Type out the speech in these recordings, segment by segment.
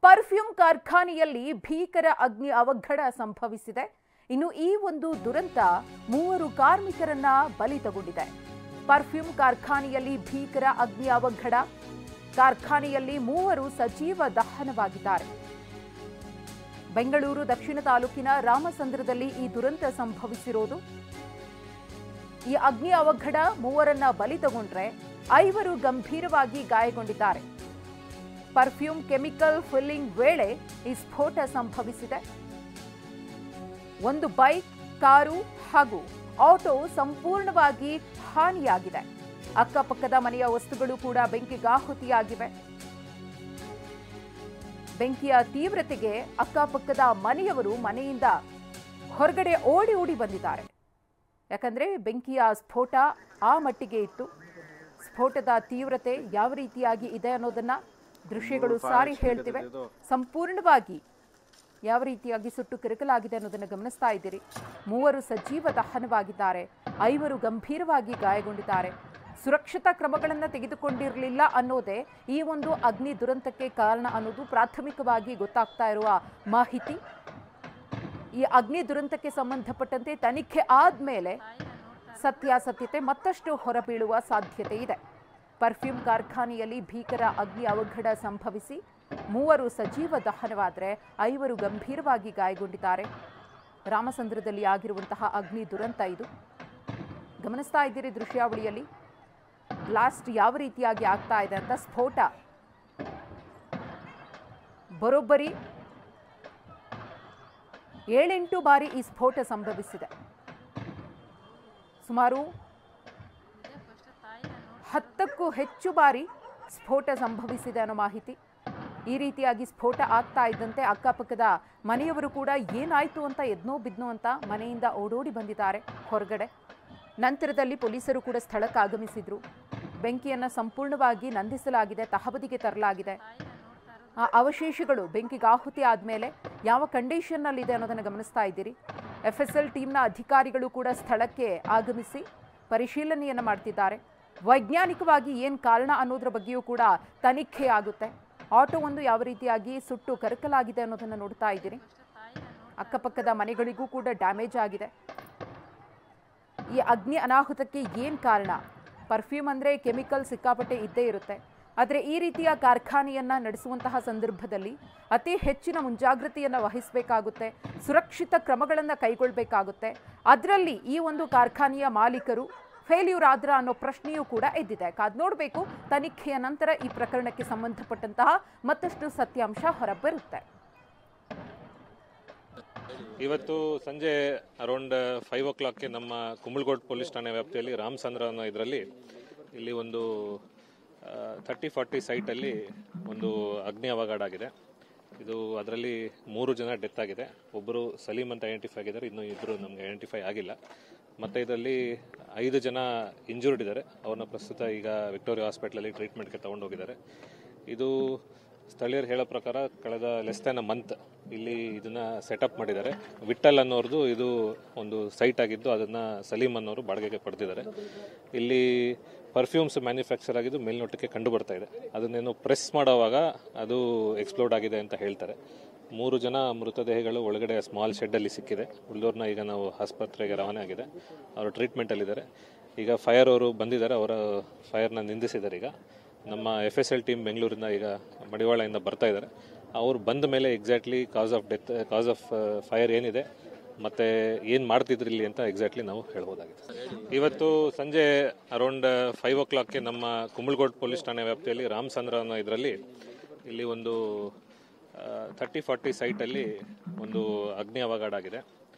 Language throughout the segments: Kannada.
ಪರ್ಫ್ಯೂಮ್ ಕಾರ್ಖಾನೆಯಲ್ಲಿ ಭೀಕರ ಅಗ್ನಿ ಅವಘಡ ಸಂಭವಿಸಿದೆ. ಇನ್ನು ಈ ಒಂದು ದುರಂತ 3 ಕಾರ್ಮಿಕರನ್ನ ಬಲಿ ತಗೊಂಡಿದೆ. ಪರ್ಫ್ಯೂಮ್ ಕಾರ್ಖಾನೆಯಲ್ಲಿ ಭೀಕರ ಅಗ್ನಿ ಅವಘಡ. ಕಾರ್ಖಾನೆಯಲ್ಲಿ 3 ಸಜೀವ ದಹನವಾಗಿದ್ದಾರೆ. ಬೆಂಗಳೂರು ದಕ್ಷಿಣ ತಾಲೂಕಿನ ರಾಮಸಂದ್ರದಲ್ಲಿ ಈ ದುರಂತ ಸಂಭವಿಸಿರೋದು. ಈ ಅಗ್ನಿ ಅವಘಡ 3ರನ್ನ ಬಲಿ ತಗೊಂಡ್ರೆ 5 ಗಂಭೀರವಾಗಿ ಗಾಯಗೊಂಡಿದ್ದಾರೆ. ಪರ್ಫ್ಯೂಮ್ ಕೆಮಿಕಲ್ ಫಿಲ್ಲಿಂಗ್ ವೇಳೆ ಈ ಸ್ಫೋಟ ಸಂಭವಿಸಿದೆ. ಒಂದು ಬೈಕ್, ಕಾರು ಹಾಗೂ ಆಟೋ ಸಂಪೂರ್ಣವಾಗಿ ಹಾನಿಯಾಗಿದೆ. ಅಕ್ಕಪಕ್ಕದ ಮನೆಯ ವಸ್ತುಗಳು ಕೂಡ ಬೆಂಕಿಗಾಹುತಿಯಾಗಿವೆ. ಬೆಂಕಿಯ ತೀವ್ರತೆಗೆ ಅಕ್ಕಪಕ್ಕದ ಮನೆಯವರು ಮನೆಯಿಂದ ಹೊರಗಡೆ ಓಡಿ ಬಂದಿದ್ದಾರೆ. ಯಾಕಂದ್ರೆ ಬೆಂಕಿಯ ಸ್ಫೋಟ ಆ ಮಟ್ಟಿಗೆ ಇತ್ತು. ಸ್ಫೋಟದ ತೀವ್ರತೆ ಯಾವ ರೀತಿಯಾಗಿ ಇದೆ ಅನ್ನೋದನ್ನ ದೃಶ್ಯಗಳು ಸಾರಿ ಹೇಳ್ತಿವೆ. ಸಂಪೂರ್ಣವಾಗಿ ಯಾವ ರೀತಿಯಾಗಿ ಸುಟ್ಟು ಕರಕಲಾಗಿದೆ ಅನ್ನೋದನ್ನು ಗಮನಿಸ್ತಾ ಇದ್ದೀರಿ. 3 ಸಜೀವ ದಹನವಾಗಿದ್ದಾರೆ, 5 ಗಂಭೀರವಾಗಿ ಗಾಯಗೊಂಡಿದ್ದಾರೆ. ಸುರಕ್ಷತಾ ಕ್ರಮಗಳನ್ನು ತೆಗೆದುಕೊಂಡಿರಲಿಲ್ಲ ಅನ್ನೋದೇ ಈ ಒಂದು ಅಗ್ನಿ ದುರಂತಕ್ಕೆ ಕಾರಣ ಅನ್ನೋದು ಪ್ರಾಥಮಿಕವಾಗಿ ಗೊತ್ತಾಗ್ತಾ ಇರುವ ಮಾಹಿತಿ. ಈ ಅಗ್ನಿ ದುರಂತಕ್ಕೆ ಸಂಬಂಧಪಟ್ಟಂತೆ ತನಿಖೆ ಆದ್ಮೇಲೆ ಸತ್ಯಾಸತ್ಯತೆ ಮತ್ತಷ್ಟು ಹೊರಬೀಳುವ ಸಾಧ್ಯತೆ ಇದೆ. ಪರ್ಫ್ಯೂಮ್ ಕಾರ್ಖಾನೆಯಲ್ಲಿ ಭೀಕರ ಅಗ್ನಿ ಅವಘಡ ಸಂಭವಿಸಿ 3 ಸಜೀವ ದಹನವಾದರೆ 5 ಗಂಭೀರವಾಗಿ ಗಾಯಗೊಂಡಿದ್ದಾರೆ. ರಾಮಸಂದ್ರದಲ್ಲಿ ಆಗಿರುವಂತಹ ಅಗ್ನಿ ದುರಂತ ಇದು. ಗಮನಿಸ್ತಾ ಇದ್ದೀರಿ ದೃಶ್ಯಾವಳಿಯಲ್ಲಿ ಬ್ಲಾಸ್ಟ್ ಯಾವ ರೀತಿಯಾಗಿ ಆಗ್ತಾ ಇದೆ ಅಂತ. ಸ್ಫೋಟ ಬರೋಬ್ಬರಿ 7-8 ಬಾರಿ ಈ ಸ್ಫೋಟ ಸಂಭವಿಸಿದೆ. ಸುಮಾರು 10ಕ್ಕೂ ಹೆಚ್ಚು ಬಾರಿ ಸ್ಫೋಟ ಸಂಭವಿಸಿದೆ ಅನ್ನೋ ಮಾಹಿತಿ. ಈ ರೀತಿಯಾಗಿ ಸ್ಫೋಟ ಆಗ್ತಾ ಇದ್ದಂತೆ ಅಕ್ಕಪಕ್ಕದ ಮನೆಯವರು ಕೂಡ ಏನಾಯ್ತು ಅಂತ ಎದ್ನೋ ಬಿದ್ನೋ ಅಂತ ಮನೆಯಿಂದ ಓಡೋಡಿ ಬಂದಿದ್ದಾರೆ ಹೊರಗಡೆ. ನಂತರದಲ್ಲಿ ಪೊಲೀಸರು ಕೂಡ ಸ್ಥಳಕ್ಕೆ ಆಗಮಿಸಿದ್ರು. ಬೆಂಕಿಯನ್ನು ಸಂಪೂರ್ಣವಾಗಿ ನಂದಿಸಲಾಗಿದೆ, ತಹಬದಿಗೆ ತರಲಾಗಿದೆ. ಆ ಅವಶೇಷಗಳು ಬೆಂಕಿಗಾಹುತಿ ಆದಮೇಲೆ ಯಾವ ಕಂಡೀಷನ್ನಲ್ಲಿದೆ ಅನ್ನೋದನ್ನು ಗಮನಿಸ್ತಾ ಇದ್ದೀರಿ. FSL ಟೀಮ್ನ ಅಧಿಕಾರಿಗಳು ಕೂಡ ಸ್ಥಳಕ್ಕೆ ಆಗಮಿಸಿ ಪರಿಶೀಲನೆಯನ್ನು ಮಾಡ್ತಿದ್ದಾರೆ. ವೈಜ್ಞಾನಿಕವಾಗಿ ಏನು ಕಾರಣ ಅನ್ನೋದ್ರ ಬಗ್ಗೆಯೂ ಕೂಡ ತನಿಖೆ ಆಗುತ್ತೆ. ಆಟೋ ಒಂದು ಯಾವ ರೀತಿಯಾಗಿ ಸುಟ್ಟು ಕರಕಲಾಗಿದೆ ಅನ್ನೋದನ್ನು ನೋಡ್ತಾ ಇದ್ದೀರಿ. ಅಕ್ಕಪಕ್ಕದ ಮನೆಗಳಿಗೂ ಕೂಡ ಡ್ಯಾಮೇಜ್ ಆಗಿದೆ. ಈ ಅಗ್ನಿ ಅನಾಹುತಕ್ಕೆ ಏನು ಕಾರಣ? ಪರ್ಫ್ಯೂಮ್ ಅಂದರೆ ಕೆಮಿಕಲ್ ಸಿಕ್ಕಾಪಟ್ಟೆ ಇದ್ದೇ ಇರುತ್ತೆ. ಆದರೆ ಈ ರೀತಿಯ ಕಾರ್ಖಾನೆಯನ್ನು ನಡೆಸುವಂತಹ ಸಂದರ್ಭದಲ್ಲಿ ಅತಿ ಹೆಚ್ಚಿನ ಮುಂಜಾಗ್ರತೆಯನ್ನು ವಹಿಸಬೇಕಾಗುತ್ತೆ, ಸುರಕ್ಷಿತ ಕ್ರಮಗಳನ್ನು ಕೈಗೊಳ್ಳಬೇಕಾಗುತ್ತೆ. ಅದರಲ್ಲಿ ಈ ಒಂದು ಕಾರ್ಖಾನೆಯ ಮಾಲೀಕರು ಫೇಲ್ಯೂರ್ ಆದ್ರ ಅನ್ನೋ ಪ್ರಶ್ನೆಯೂ ಕೂಡ ಎದ್ದಿದೆ. ಕಾದ್ ನೋಡಬೇಕು. ತನಿಖೆಯ ನಂತರ ಈ ಪ್ರಕರಣಕ್ಕೆ ಸಂಬಂಧಪಟ್ಟಂತಹ ಮತ್ತಷ್ಟು ಸತ್ಯಾಂಶ ಹೊರಬರುತ್ತೆ. ಇವತ್ತು ಸಂಜೆ ಅರೌಂಡ್ 5 o'clockಗೆ ನಮ್ಮ ಕುಂಬಳಗೋಡ್ ಪೊಲೀಸ್ ಠಾಣೆ ವ್ಯಾಪ್ತಿಯಲ್ಲಿ ರಾಮಸಂದ್ರ ಅನ್ನೋ ಇದರಲ್ಲಿ ಇಲ್ಲಿ ಒಂದು 30-40 ಸೈಟಲ್ಲಿ ಒಂದು ಅಗ್ನಿ ಅವಘಡ ಆಗಿದೆ. ಇದು ಅದರಲ್ಲಿ 3 ಜನ ಡೆತ್ ಆಗಿದೆ. ಒಬ್ಬರು ಸಲೀಂ ಅಂತ ಐಡೆಂಟಿಫೈ ಆಗಿದ್ದಾರೆ, ಇನ್ನೂ 2 ನಮಗೆ ಐಡೆಂಟಿಫೈ ಆಗಿಲ್ಲ. ಮತ್ತು ಇದರಲ್ಲಿ 5 ಜನ ಇಂಜೂರ್ಡ್ ಇದ್ದಾರೆ. ಅವ್ರನ್ನ ಪ್ರಸ್ತುತ ಈಗ ವಿಕ್ಟೋರಿಯಾ ಹಾಸ್ಪಿಟ್ಲಲ್ಲಿ ಟ್ರೀಟ್ಮೆಂಟ್ಗೆ ತೊಗೊಂಡೋಗಿದ್ದಾರೆ. ಇದು ಸ್ಥಳೀಯರು ಹೇಳೋ ಪ್ರಕಾರ ಕಳೆದ ಲೆಸ್ ದೆನ್ ಅ ಮಂತ್ ಇಲ್ಲಿ ಇದನ್ನ ಸೆಟಪ್ ಮಾಡಿದ್ದಾರೆ. ವಿಠಲ್ ಅನ್ನೋರ್ದು ಇದು ಒಂದು ಸೈಟ್ ಆಗಿದ್ದು ಅದನ್ನು ಸಲೀಂ ಅನ್ನೋರು ಬಾಡಿಗೆಗೆ ಪಡೆದಿದ್ದಾರೆ. ಇಲ್ಲಿ ಪರ್ಫ್ಯೂಮ್ಸ್ ಮ್ಯಾನುಫ್ಯಾಕ್ಚರ್ ಆಗಿದ್ದು ಮೇಲ್ನೋಟಕ್ಕೆ ಕಂಡು ಬರ್ತಾ ಇದೆ. ಅದನ್ನೇನು ಪ್ರೆಸ್ ಮಾಡೋವಾಗ ಅದು ಎಕ್ಸ್ಪ್ಲೋಡ್ ಆಗಿದೆ ಅಂತ ಹೇಳ್ತಾರೆ. 3 ಜನ ಮೃತದೇಹಗಳು ಒಳಗಡೆ ಸ್ಮಾಲ್ ಶೆಡ್ಡಲ್ಲಿ ಸಿಕ್ಕಿದೆ. ಉಳಿದವ್ರನ್ನ ಈಗ ನಾವು ಆಸ್ಪತ್ರೆಗೆ ರವಾನೆ ಆಗಿದೆ. ಅವರು ಟ್ರೀಟ್ಮೆಂಟಲ್ಲಿದ್ದಾರೆ. ಈಗ ಫೈರ್ ಅವರು ಬಂದಿದ್ದಾರೆ, ಅವರ ಫೈರ್ನ ನಿಂದಿಸಿದ್ದಾರೆ. ಈಗ ನಮ್ಮ FSL ಟೀಮ್ ಬೆಂಗಳೂರಿಂದ ಈಗ ಮಡಿವಾಳದಿಂದ ಬರ್ತಾ ಇದ್ದಾರೆ. ಅವ್ರು ಬಂದ ಮೇಲೆ ಎಕ್ಸಾಕ್ಟ್ಲಿ ಕಾಸ್ ಆಫ್ ಫೈರ್ ಏನಿದೆ ಮತ್ತು ಏನು ಮಾಡ್ತಿದ್ರು ಇಲ್ಲಿ ಅಂತ ಎಕ್ಸಾಕ್ಟ್ಲಿ ನಾವು ಹೇಳ್ಬೋದಾಗಿದೆ. ಇವತ್ತು ಸಂಜೆ ಅರೌಂಡ್ 5 o'clockಗೆ ನಮ್ಮ ಕುಂಬಳಗೋಡ್ ಪೊಲೀಸ್ ಠಾಣೆ ವ್ಯಾಪ್ತಿಯಲ್ಲಿ ರಾಮಸಂದ್ರ ಅನ್ನೋ ಇದರಲ್ಲಿ ಇಲ್ಲಿ ಒಂದು 30-40 ಸೈಟಲ್ಲಿ ಒಂದು ಅಗ್ನಿ ಅವಘಡ ಆಗಿದೆ.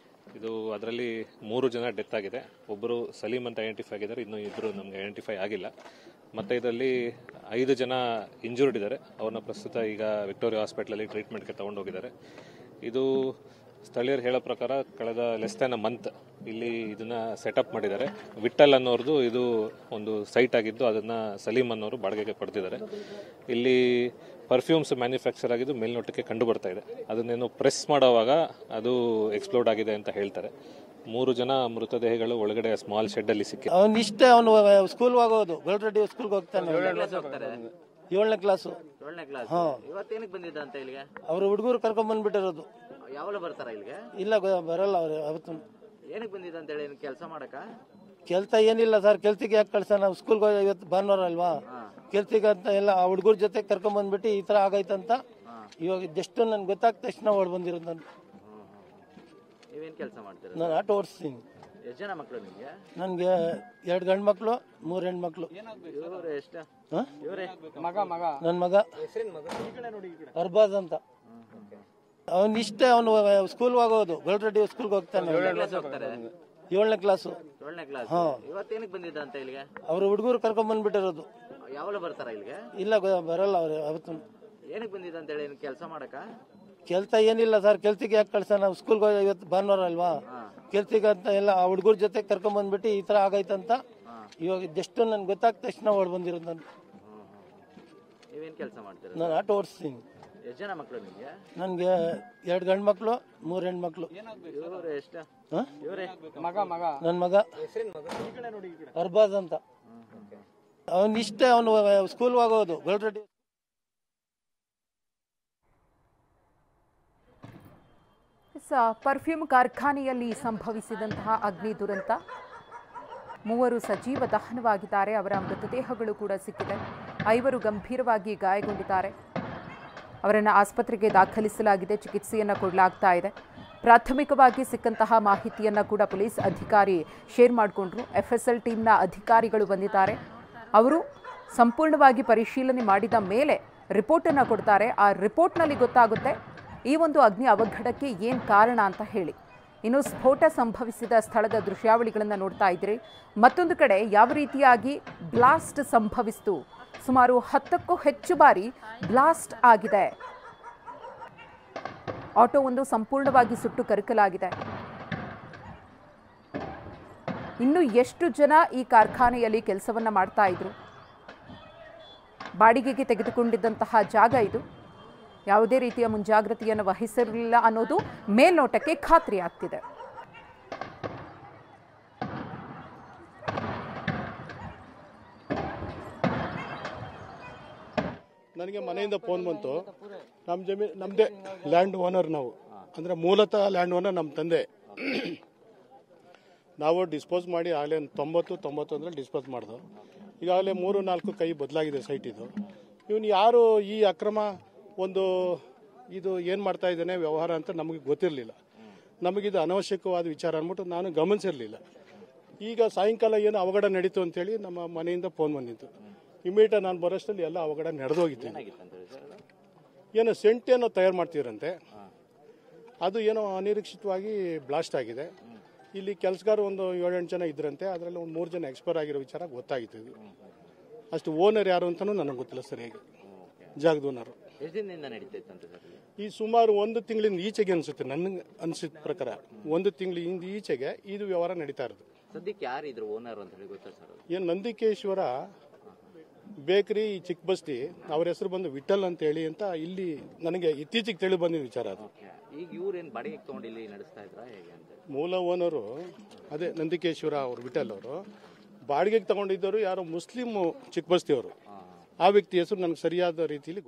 ಇದು ಅದರಲ್ಲಿ 3 ಜನ ಡೆತ್ ಆಗಿದೆ. ಒಬ್ಬರು ಸಲೀಂ ಅಂತ ಐಡೆಂಟಿಫೈ ಆಗಿದ್ದಾರೆ, ಇನ್ನೂ 2 ನಮಗೆ ಐಡೆಂಟಿಫೈ ಆಗಿಲ್ಲ. ಮತ್ತು ಇದರಲ್ಲಿ 5 ಜನ ಇಂಜೂರ್ಡ್ ಇದ್ದಾರೆ. ಅವ್ರನ್ನ ಪ್ರಸ್ತುತ ಈಗ ವಿಕ್ಟೋರಿಯಾ ಹಾಸ್ಪಿಟ್ಲಲ್ಲಿ ಟ್ರೀಟ್ಮೆಂಟ್ಗೆ ತೊಗೊಂಡೋಗಿದ್ದಾರೆ. ಇದು ಸ್ಥಳೀಯರು ಹೇಳೋ ಪ್ರಕಾರ ಕಳೆದ ಲೆಸ್ ದೆನ್ ಅ ಮಂತ್ ಇಲ್ಲಿ ಇದನ್ನ ಸೆಟಪ್ ಮಾಡಿದ್ದಾರೆ. ವಿಠಲ್ ಅನ್ನೋರ್ದು ಇದು ಒಂದು ಸೈಟ್ ಆಗಿದ್ದು ಅದನ್ನು ಸಲೀಂ ಅನ್ನೋರು ಬಾಡಿಗೆಗೆ ಪಡೆದಿದ್ದಾರೆ. ಇಲ್ಲಿ ಪರ್ಫ್ಯೂಮ್ಸ್ ಮ್ಯಾನುಫ್ಯಾಕ್ಚರ್ ಆಗಿದ್ದು ಮೇಲ್ನೋಟಕ್ಕೆ ಕಂಡು ಬರ್ತಾ ಇದೆ. ಅದನ್ನೇನು ಪ್ರೆಸ್ ಮಾಡೋವಾಗ ಅದು ಎಕ್ಸ್ಪ್ಲೋಡ್ ಆಗಿದೆ ಅಂತ ಹೇಳ್ತಾರೆ. 3 ಜನ ಮೃತದೇಹಗಳು ಒಳಗಡೆ ಸ್ಮಾಲ್ ಶೆಡ್ಡಲ್ಲಿ ಸಿಕ್ಕಿದೆ. ಅವನು ಸ್ಕೂಲ್ ಹೋಗೋದು, ಗೋಲ್ರೆಡ್ಡಿ ಸ್ಕೂಲ್ಗೆ ಹೋಗ್ತಾನೆ, 7ನೇ ಕ್ಲಾಸು. 7ನೇ ಕ್ಲಾಸ್. ಇವತ್ತೇನಕ್ಕೆ ಬಂದಿದ್ದ ಅಂತ ಇಲ್ಲಿಗೆ? ಅವ್ರ ಹುಡುಗರು ಕರ್ಕೊಂಡ್ ಬಂದ್ಬಿಟ್ಟಿರೋದು. ಯಾವಾಗ ಬರ್ತಾರ ಇಲ್ಲಿಗೆ? ಇಲ್ಲ ಬರಲ್ಲ ಅವ್ರು ಅವತ್ತು. ಏನಕ್ಕೆ ಬಂದಿದ್ದ ಅಂತ ಹೇಳಿ? ಕೆಲಸ ಮಾಡಕ? ಕೆಲ್ಸ ಏನಿಲ್ಲ ಸರ್, ಕೆಲ್ಸಕ್ಕೆ ಯಾಕೆ ಕಳ್ಸ, ನಾವು ಸ್ಕೂಲ್ಗೆ ಇವತ್ತು ಭಾನುವಾರ ಅಲ್ವಾ, ಕೆಲ್ಸಕ್ಕೆ ಅಂತ ಎಲ್ಲ ಆ ಹುಡುಗರ ಜೊತೆ ಕರ್ಕೊಂಡ್ ಬಂದ್ಬಿಟ್ಟು ಈ ತರ ಆಗೈತಂತ ಇವಾಗ ಜಸ್ಟ್ ನನ್ಗೆ ಗೊತ್ತಾದ ತಕ್ಷಣ ಓಡ್ ಬಂದಿರೋದು. ನಾನು ನೀವೇನ್ ಕೆಲಸ ಮಾಡ್ತೀರಾ? ನಾನು ಆಟೋ ಓಡಿಸ್ತೀನಿ. ಎಷ್ಟು ಜನ ಮಕ್ಕಳು ನಿಮ್ಗೆ? ನನ್ಗೆ 2 ಗಂಡು ಮಕ್ಳು 3 ಹೆಣ್ಮಕ್ಳು. ಇವ್ರು ಎಷ್ಟು? ಇವರೇ ನನ್ನ ಮಗ ಅರ್ಬಾಜ್ ಅಂತ. ಅವನ್ ಇಷ್ಟೇ, ಅವನು ಸ್ಕೂಲ್ ಹೋಗೋದು, ಗೌಲ್ರೆಡ್ಡಿ ಸ್ಕೂಲ್ಗೆ ಹೋಗ್ತಾನೆ. 7ನೇ ಕ್ಲಾಸು. 7ನೇ ಕ್ಲಾಸ್. ಇವತ್ತೇನಕ್ಕೆ ಬಂದಿದ್ದ ಅಂತ ಇಲ್ಲಿಗೆ? ಅವ್ರ ಹುಡುಗರು ಕರ್ಕೊಂಡ್ ಬಂದ್ಬಿಟ್ಟಿರೋದು. ಯಾವಾಗ ಬರ್ತಾರ ಇಲ್ಲಿಗೆ? ಇಲ್ಲ ಬರಲ್ಲ ಅವ್ರು ಅವತ್ತು. ಏನಕ್ಕೆ ಬಂದಿದ್ದ ಅಂತ ಹೇಳಿ? ಕೆಲಸ ಮಾಡಕ? ಕೆಲ್ಸ ಏನಿಲ್ಲ ಸರ್, ಕೆಲ್ಸಕ್ಕೆ ಯಾಕೆ ಕಳ್ಸ, ನಾವು ಸ್ಕೂಲ್ಗೆ ಇವತ್ತು ಭಾನುವಾರ ಅಲ್ವಾ, ಕೆಲ್ಸಕ್ಕೆ ಅಂತ ಎಲ್ಲ ಆ ಹುಡುಗರ ಜೊತೆ ಕರ್ಕೊಂಡ್ ಬಂದ್ಬಿಟ್ಟು ಈ ತರ ಆಗೈತಂತ ಇವಾಗ ಜಸ್ಟ್ ನನ್ಗೆ ಗೊತ್ತಾದ ತಕ್ಷಣ ಓಡ್ ಬಂದಿರೋದು. ನಾನು ನೀವೇನ್ ಕೆಲಸ ಮಾಡ್ತೀರಾ? ನಾನು ಆಟೋ ಓಡಿಸ್ತೀನಿ. ಎಷ್ಟು ಜನ ಮಕ್ಕಳು ನಿಮ್ಗೆ? ನನ್ಗೆ 2 ಗಂಡು ಮಕ್ಳು 3 ಹೆಣ್ಮಕ್ಳು. ಇವ್ರು ಎಷ್ಟು? ಇವರೇ ನನ್ನ ಮಗ ಅರ್ಬಾಜ್ ಅಂತ. ಅವನ್ ಇಷ್ಟೇ, ಅವನು ಸ್ಕೂಲ್ ಹೋಗೋದು, ಗೌಲ್ರೆಡ್ಡಿ. ಪರ್ಫ್ಯೂಮ್ ಕಾರ್ಖಾನೆಯಲ್ಲಿ ಸಂಭವಿಸಿದಂತಹ ಅಗ್ನಿ ದುರಂತ, 3 ಸಜೀವ ದಹನವಾಗಿದ್ದಾರೆ. ಅವರ ಮೃತದೇಹಗಳು ಕೂಡ ಸಿಕ್ಕಿದೆ. 5 ಗಂಭೀರವಾಗಿ ಗಾಯಗೊಂಡಿದ್ದಾರೆ. ಅವರನ್ನು ಆಸ್ಪತ್ರೆಗೆ ದಾಖಲಿಸಲಾಗಿದೆ, ಚಿಕಿತ್ಸೆಯನ್ನು ಕೊಡಲಾಗ್ತಾ ಇದೆ. ಪ್ರಾಥಮಿಕವಾಗಿ ಸಿಕ್ಕಂತಹ ಮಾಹಿತಿಯನ್ನು ಕೂಡ ಪೊಲೀಸ್ ಅಧಿಕಾರಿ ಶೇರ್ ಮಾಡಿಕೊಂಡ್ರು. FSL ಟೀಮ್ನ ಅಧಿಕಾರಿಗಳು ಬಂದಿದ್ದಾರೆ. ಅವರು ಸಂಪೂರ್ಣವಾಗಿ ಪರಿಶೀಲನೆ ಮಾಡಿದ ಮೇಲೆ ರಿಪೋರ್ಟನ್ನು ಕೊಡ್ತಾರೆ. ಆ ರಿಪೋರ್ಟ್ನಲ್ಲಿ ಗೊತ್ತಾಗುತ್ತೆ ಈ ಒಂದು ಅಗ್ನಿ ಅವಘಡಕ್ಕೆ ಏನು ಕಾರಣ ಅಂತ ಹೇಳಿ. ಇನ್ನು ಸ್ಫೋಟ ಸಂಭವಿಸಿದ ಸ್ಥಳದ ದೃಶ್ಯಾವಳಿಗಳನ್ನು ನೋಡ್ತಾ ಇದ್ದೀರಿ. ಮತ್ತೊಂದು ಕಡೆ ಯಾವ ರೀತಿಯಾಗಿ ಬ್ಲಾಸ್ಟ್ ಸಂಭವಿಸಿತು, ಸುಮಾರು 10ಕ್ಕೂ ಹೆಚ್ಚು ಬಾರಿ ಬ್ಲಾಸ್ಟ್ ಆಗಿದೆ. ಆಟೋ ಒಂದು ಸಂಪೂರ್ಣವಾಗಿ ಸುಟ್ಟು ಕರಕಲಾಗಿದೆ. ಇನ್ನು ಎಷ್ಟು ಜನ ಈ ಕಾರ್ಖಾನೆಯಲ್ಲಿ ಕೆಲಸವನ್ನ ಮಾಡ್ತಾ ಇದ್ರು? ಬಾಡಿಗೆಗೆ ತೆಗೆದುಕೊಂಡಿದ್ದಂತಹ ಜಾಗ ಇದು. ಯಾವುದೇ ರೀತಿಯ ಮುಂಜಾಗ್ರತೆಯನ್ನು ವಹಿಸಿರಲಿಲ್ಲ ಅನ್ನೋದು ಮೇಲ್ನೋಟಕ್ಕೆ ಖಾತ್ರಿ ಆಗ್ತಿದೆ. ನನಗೆ ಮನೆಯಿಂದ ಫೋನ್ ಬಂತು, ನಮ್ಮ ಜಮೀನು ನಮ್ಮದೇ, ಲ್ಯಾಂಡ್ ಓನರ್ ನಾವು, ಅಂದರೆ ಮೂಲತಃ ಲ್ಯಾಂಡ್ ಓನರ್ ನಮ್ಮ ತಂದೆ. ನಾವು ಡಿಸ್ಪೋಸ್ ಮಾಡಿ ಆಗಲೇ 90 ಅಂದರೆ ಡಿಸ್ಪೋಸ್ ಮಾಡ್ದು. ಈಗಾಗಲೇ 3-4 ಕೈ ಬದಲಾಗಿದೆ ಸೈಟ್ ಇದು. ಇವನು ಯಾರು ಈ ಅಕ್ರಮ ಒಂದು ಇದು ಏನು ಮಾಡ್ತಾ ಇದ್ದಾನೆ ವ್ಯವಹಾರ ಅಂತ ನಮಗೆ ಗೊತ್ತಿರಲಿಲ್ಲ. ನಮಗಿದು ಅನವಶ್ಯಕವಾದ ವಿಚಾರ ಅಂದ್ಬಿಟ್ಟು ನಾನು ಗಮನಿಸಿರಲಿಲ್ಲ. ಈಗ ಸಾಯಂಕಾಲ ಏನು ಅವಘಡ ನಡೀತು ಅಂತೇಳಿ ನಮ್ಮ ಮನೆಯಿಂದ ಫೋನ್ ಬಂದಿತ್ತು. ಇಮಿಡಿಯೇಟ್ ನಾನು ಬರೋಷ್ಟರಲ್ಲಿ ಎಲ್ಲ ಅವಘಡ ನಡೆದೋಗಿತ್ತು. ಏನೋ ಸೆಂಟ್ ಏನೋ ತಯಾರು ಮಾಡ್ತೀರಂತೆ, ಅದು ಏನೋ ಅನಿರೀಕ್ಷಿತವಾಗಿ ಬ್ಲಾಸ್ಟ್ ಆಗಿದೆ. ಇಲ್ಲಿ ಕೆಲಸಗಾರ ಒಂದು 7-8 ಜನ ಇದ್ರಂತೆ, ಅದರಲ್ಲಿ ಒಂದು 3 ಜನ ಎಕ್ಸ್ಪೈರ್ ಆಗಿರೋ ವಿಚಾರ ಗೊತ್ತಾಗಿತ್ತು. ಇದು ಅಷ್ಟು ಓನರ್ ಯಾರು ಅಂತಲೂ ನನಗೆ ಗೊತ್ತಿಲ್ಲ ಸರಿಯಾಗಿ, ಜಾಗದ ಓನರು. ಈ ಸುಮಾರು 1 ತಿಂಗಳಿಂದ ಈಚೆಗೆ ಅನಿಸುತ್ತೆ, ನನಗೆ ಅನಿಸಿದ ಪ್ರಕಾರ 1 ತಿಂಗಳಿಂದ ಈಚೆಗೆ ಇದು ವ್ಯವಹಾರ ನಡೀತಾ ಇರೋದು. ಸದ್ಯಕ್ಕೆ ಯಾರಿದ್ರು ಓನರ್ ಅಂತ ಹೇಳಿ ಗೊತ್ತಾ ಸರ್? ಏನು ನಂದಿಕೇಶ್ವರ ಬೇಕರಿ ಚಿಕ್ಕ ಬಸ್ತಿ, ಅವ್ರ ಹೆಸರು ಬಂದು ವಿಠಲ್ ಅಂತ ಹೇಳಿ ಅಂತ ಇಲ್ಲಿ ನನಗೆ ಇತ್ತೀಚೆಗೆ ತಿಳಿ ಬಂದಿದ್ದ ವಿಚಾರ ಅದು. ಈಗ ಇವ್ರೇನು ಬಾಡಿಗೆ ತಗೊಂಡು ಇಲ್ಲಿ ನಡೆಸ್ತಾ ಇದ್ರ ಹೇಗೆ ಅಂತ? ಮೂಲ ಓನರು ಅದೇ ನಂದಿಕೇಶ್ವರ ಅವರು, ವಿಠಲ್ ಅವರು. ಬಾಡಿಗೆಗೆ ತಗೊಂಡಿದ್ದವರು ಯಾರೋ ಮುಸ್ಲಿಂ ಚಿಕ್ಕ ಬಸ್ತಿಯವರು. ಆ ವ್ಯಕ್ತಿ ಹೆಸರು ನನಗೆ ಸರಿಯಾದ ರೀತಿಯಲ್ಲಿ